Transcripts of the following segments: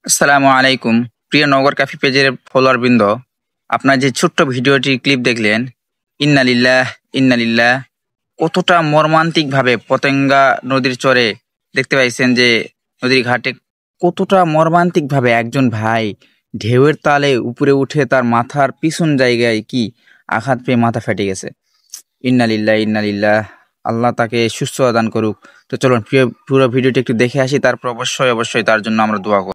আসসালামু আলাইকুম। প্রিয় নগর ক্যাফে পেজের ফলোয়ার বৃন্দ, আপনার যে ছোট্ট ভিডিওটি ক্লিপ দেখলেন, ইন্নালিল্লাহ ইন্নালিল্লাহ, কতটা মর্মান্তিক ভাবে পতেঙ্গা নদীর চরে দেখতে পাইছেন যে নদীর ঘাটে কতটা মর্মান্তিক ভাবে একজন ভাই ঢেউয়ের তালে উপরে উঠে তার মাথার পিছন জায়গায় কি আঘাত পেয়ে মাথা ফেটে গেছে। ইন্নালিল্লাহ ইন্নালিল্লাহ, আল্লাহ তাকে সুস্থতা দান করুক। তো চলুন পুরো ভিডিওটি একটু দেখে আসি, তারপর অবশ্যই অবশ্যই তার জন্য আমরা দোয়া করব।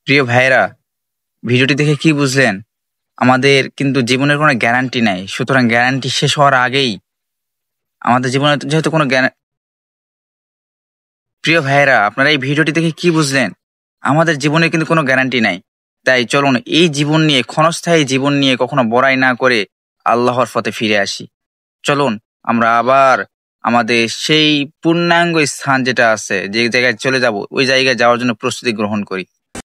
প্রিয় ভাইরা, ভিডিওটি দেখে কি বুঝলেন? আমাদের কিন্তু জীবনের কোনো গ্যারান্টি নাই, সুতরাং গ্যারান্টি শেষ হওয়ার আগেই আমাদের জীবনে যেহেতু কোনো প্রিয় ভাইরা, আপনারা এই ভিডিওটি দেখে কি বুঝলেন? আমাদের জীবনে কিন্তু কোনো গ্যারান্টি নাই। তাই চলুন এই জীবন নিয়ে, ক্ষণস্থায়ী জীবন নিয়ে কখনো বড়াই না করে আল্লাহর পথে ফিরে আসি। চলুন আমরা আবার আমাদের সেই পূর্ণাঙ্গ স্থান যেটা আছে, যে জায়গায় চলে যাব, ওই জায়গায় যাওয়ার জন্য প্রস্তুতি গ্রহণ করি।